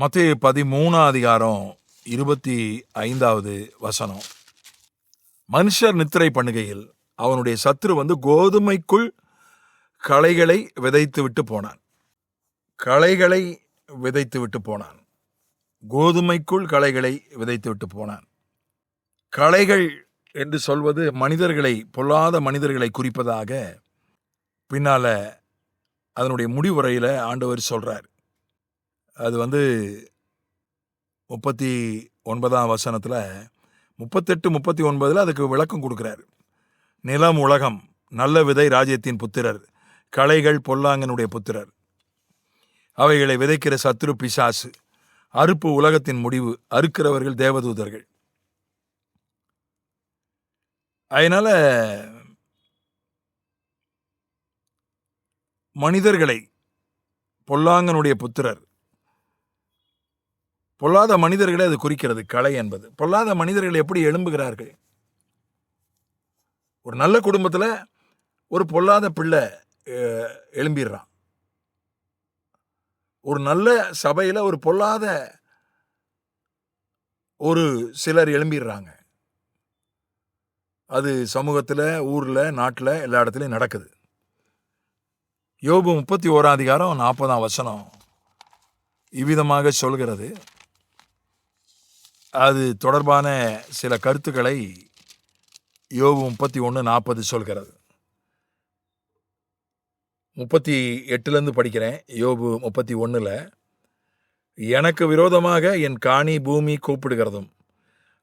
மத்தேயு 13 அதிகாரம் 25வது வசனம். மனுஷர் நித்திரை பண்ணுகையில் அவனுடைய சத்துரு கோதுமைக்குள் களைகளை விதைத்து விட்டு போனான். களைகளை விதைத்து விட்டு போனான். கோதுமைக்குள் களைகளை விதைத்து விட்டு போனான். களைகள் என்று சொல்வது மனிதர்களை, பொல்லாத மனிதர்களை குறிப்பதாக பின்னால அதனுடைய முடிவுரையில் ஆண்டவர் சொல்றார். அது 39ஆம் வசனத்தில் 38, 39 அதுக்கு விளக்கம் கொடுக்கிறார். நிலம் உலகம், நல்ல விதை ராஜ்யத்தின் புத்திரர், களைகள் பொல்லாங்கனுடைய புத்திரர், அவைகளை விதைக்கிற சத்துரு பிசாசு, அறுப்பு உலகத்தின் முடிவு, அறுக்கிறவர்கள் தேவதூதர்கள். அதனால மனிதர்களை, பொல்லாங்கனுடைய புத்திரர், பொல்லாத மனிதர்களை அது குறிக்கிறது. களை என்பது பொல்லாத மனிதர்கள் எப்படி எழும்புகிறார்கள்? ஒரு நல்ல குடும்பத்தில் ஒரு பொல்லாத பிள்ளை எழும்பிடுறான். ஒரு நல்ல சபையில் ஒரு பொல்லாத ஒரு சிலர் எழும்பிடுறாங்க. அது சமூகத்தில், ஊரில், நாட்டில், எல்லா இடத்துலையும் நடக்குது. யோபு 31ஆம் அதிகாரம் 40ஆம் வசனம் இவ்விதமாக சொல்கிறது. அது தொடர்பான சில கருத்துக்களை யோபு 31:40 சொல்கிறது. 38 படிக்கிறேன். யோபு 31. எனக்கு விரோதமாக என் காணி பூமி கூப்பிடுகிறதும்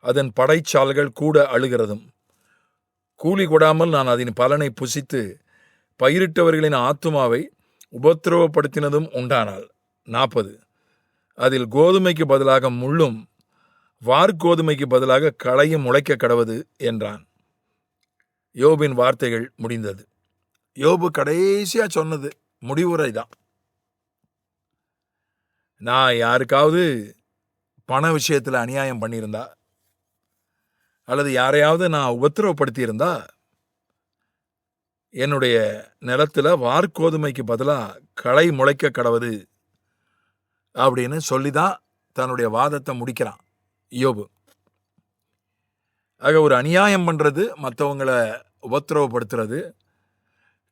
அதன் படைச்சால்கள் கூட அழுகிறதும், கூலி கொடாமல் நான் அதன் பலனை புசித்து பயிரிட்டவர்களின் ஆத்துமாவை உபத்திரவப்படுத்தினதும் உண்டானால். 40. அதில் கோதுமைக்கு பதிலாக முள்ளும் வார்கோதுமைக்கு பதிலாக களையும் முளைக்க கடவது என்றான். யோபின் வார்த்தைகள் முடிந்தது. யோபு கடைசியா சொன்னது முடிவுரை தான். நான் யாருக்காவது பண விஷயத்தில் அநியாயம் பண்ணியிருந்தா, அல்லது யாரையாவது நான் உபத்திரவப்படுத்தி இருந்தா, என்னுடைய நிலத்தில் வார்கோதுமைக்கு பதிலாக களை முளைக்க கடவுது அப்படின்னு சொல்லிதான் தன்னுடைய வாதத்தை முடிக்கிறான் யோபு. ஆக ஒரு அநியாயம் பண்ணுறது, மற்றவங்களை உபத்திரவப்படுத்துறது,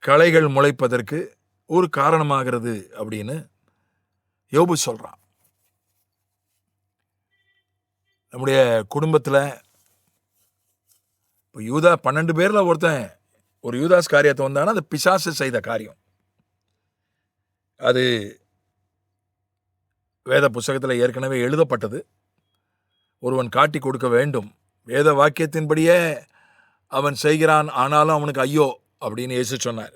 களைகள் முளைப்பதற்கு ஒரு காரணமாகிறது அப்படின்னு யோபு சொல்கிறான். நம்முடைய குடும்பத்தில் இப்போ 12 பேரில் ஒருத்தன் ஒரு யூதாஸ் காரியத்தை வந்தானா அது பிசாசு செய்த காரியம். அது வேத புஸ்தகத்தில் ஏற்கனவே எழுதப்பட்டது. ஒருவன் காட்டி கொடுக்க வேண்டும். வேத வாக்கியத்தின்படியே அவன் செய்கிறான், ஆனாலும் அவனுக்கு ஐயோ அப்படின்னு இயேசு சொன்னார்.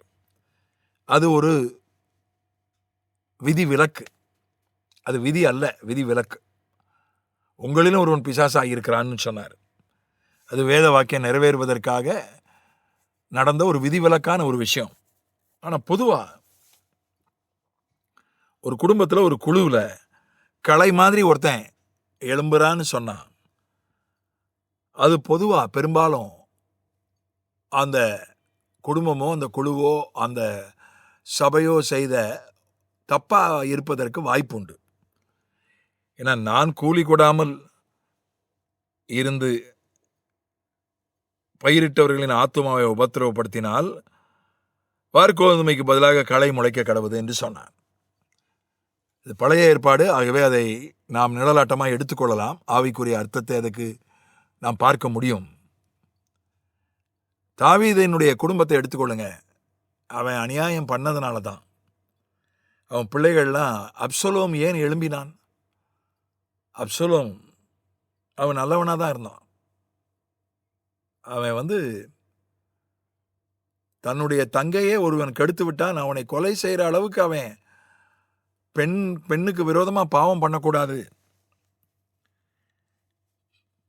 அது ஒரு விதி விலக்கு. அது விதி அல்ல, விதி விலக்கு. உங்களிலும் ஒருவன் பிசாசாக இருக்கிறான்னு சொன்னார். அது வேத வாக்கியம் நிறைவேறுவதற்காக நடந்த ஒரு விதிவிலக்கான ஒரு விஷயம். ஆனால் பொதுவாக ஒரு குடும்பத்தில், ஒரு குழுவில் களை மாதிரி ஒருத்தன் எழும்புறான்னு சொன்னான், அது பொதுவாக பெரும்பாலும் அந்த குடும்பமோ அந்த குழுவோ அந்த சபையோ செய்த தப்பாக இருப்பதற்கு வாய்ப்பு உண்டு. ஏன்னா நான் கூலி கொடாமல் இருந்து பயிரிட்டவர்களின் ஆத்துமாவை உபத்திரவப்படுத்தினால் வார்கோதுமைக்கு பதிலாக களை முளைக்க கடவுது என்று சொன்னான். இது பழைய ஏற்பாடு. ஆகவே அதை நாம் நிழலாட்டமாக எடுத்துக்கொள்ளலாம். ஆவிக்குரிய அர்த்தத்தை அதுக்கு நாம் பார்க்க முடியும். தாவீதினுடைய குடும்பத்தை எடுத்துக்கொள்ளுங்க. அவன் அநியாயம் பண்ணதுனால தான் அவன் பிள்ளைகள்லாம், அப்சலோம் ஏன் எழும்பினான்? அப்சலோம் அவன் நல்லவனாக தான் இருந்தான். அவன் தன்னுடைய தங்கையே ஒருவன் கெடுத்து விட்டான். அவனை கொலை செய்கிற அளவுக்கு அவன் பெண்ணுக்கு விரோதமாக பாவம் பண்ணக்கூடாது,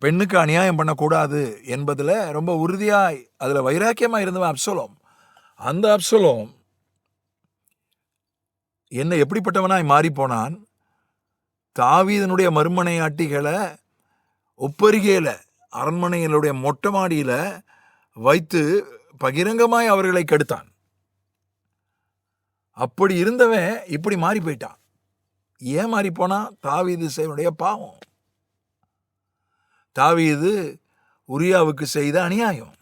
பெண்ணுக்கு அநியாயம் பண்ணக்கூடாது என்பதில் ரொம்ப உறுதியாய், அதில் வைராக்கியமாக இருந்தவன் அப்சலோம். அந்த அப்சலோம் என்ன எப்படிப்பட்டவனாய் மாறி போனான்? தாவீதனுடைய மறுமனையாட்டிகளை ஒப்பருகையில் அரண்மனையினுடைய மொட்டை மாடியில் வைத்து பகிரங்கமாய் அவர்களை கெடுத்தான். அப்படி இருந்தவன் இப்படி மாறி போயிட்டான். ஏமாறி போனா தாவீது செய்வனுடைய பாவம். தாவீது உரியாவுக்கு செய்த அநியாயம்.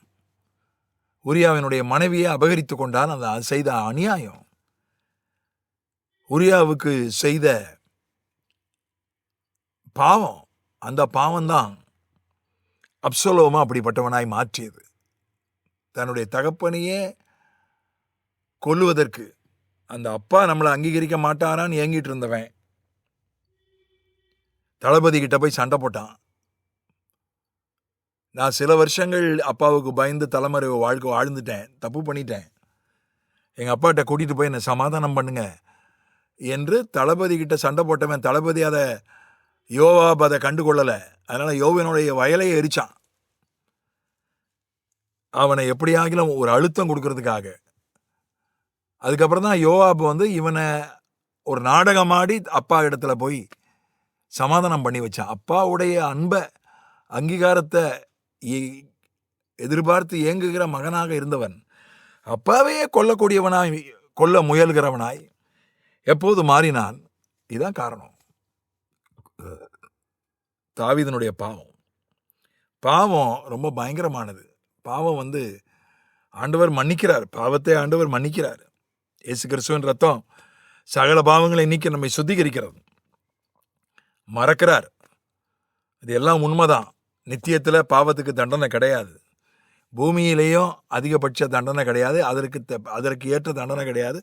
உரியாவினுடைய மனைவியை அபகரித்து கொண்டான். அந்த செய்த அநியாயம். உரியாவுக்கு செய்த பாவம். அந்த பாவம்தான் அப்சலோமா அப்படிப்பட்டவனாய் மாற்றியது. தன்னுடைய தகப்பனையே கொல்லுவதற்கு அந்த அப்பா நம்மளை அங்கீகரிக்க மாட்டாரான்னு ஏங்கிட்டு இருந்தவன் தளபதி கிட்ட போய் சண்டை போட்டான். நான் சில வருஷங்கள் அப்பாவுக்கு பயந்து தலைமறை வாழ்க்கை வாழ்ந்துட்டேன், தப்பு பண்ணிட்டேன், எங்கள் அப்பாட்ட கூட்டிகிட்டு போய் என்னை சமாதானம் பண்ணுங்க என்று தளபதி கிட்ட சண்டை போட்டவன் தளபதி யோவாப் அதை கண்டுகொள்ளலை. அதனால் யோவனுடைய வயலையை எரிச்சான். அவனை எப்படியாகிலும் ஒரு அழுத்தம் கொடுக்கறதுக்காக. அதுக்கப்புறம் தான் யோவாப் இவனை ஒரு நாடகமாடி அப்பா இடத்துல போய் சமாதானம் பண்ணி வச்சான். அப்பாவுடைய அன்பை அங்கீகாரத்தை எதிர்பார்த்து ஏங்குகிற மகனாக இருந்தவன் அப்பாவையே கொல்லக்கூடியவனாய், கொல்ல முயல்கிறவனாய் எப்போது மாறினான்? இதுதான் காரணம். தாவீதனுடைய பாவம். பாவம் ரொம்ப பயங்கரமானது. பாவம் ஆண்டவர் மன்னிக்கிறார். பாவத்தை ஆண்டவர் மன்னிக்கிறார். இயேசு கிறிஸ்துவின் ரத்தம் சகல பாவங்களை நீக்கி நம்மை சுத்திகரிக்கிறது. மறக்கிறார். இது எல்லாம் உண்மைதான். நித்தியத்தில் பாவத்துக்கு தண்டனை கிடையாது. பூமியிலேயும் அதிகபட்ச தண்டனை கிடையாது. அதற்கு ஏற்ற தண்டனை கிடையாது.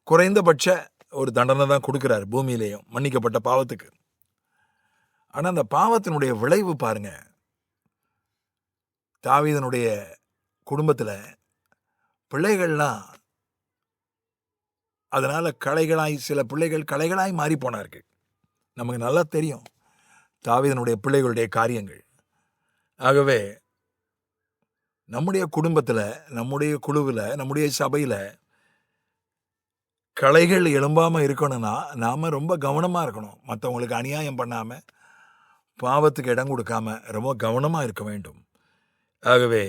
குறைந்தபட்ச ஒரு தண்டனை தான் கொடுக்கிறார் பூமியிலேயும் மன்னிக்கப்பட்ட பாவத்துக்கு. ஆனால் அந்த பாவத்தினுடைய விளைவு பாருங்க. தாவீதனுடைய குடும்பத்தில் பிள்ளைகள்லாம் அதனால் சில பிள்ளைகள் களைகளாய் மாறி போனார்கள். நமக்கு நல்லா தெரியும் தாவீதனுடைய பிள்ளைகளுடைய காரியங்கள். ஆகவே நம்முடைய குடும்பத்தில், நம்முடைய குழுவில், நம்முடைய சபையில் களைகள் எழும்பாமல் இருக்கணும்னா நாம் ரொம்ப கவனமாக இருக்கணும். மற்றவங்களுக்கு அநியாயம் பண்ணாமல், பாவத்துக்கு இடம் கொடுக்காம ரொம்ப கவனமாக இருக்க வேண்டும். ஆகவே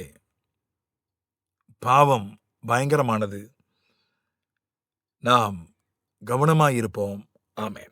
பாவம் பயங்கரமானது. நாம் கவனமாக இருப்போம். ஆமென்.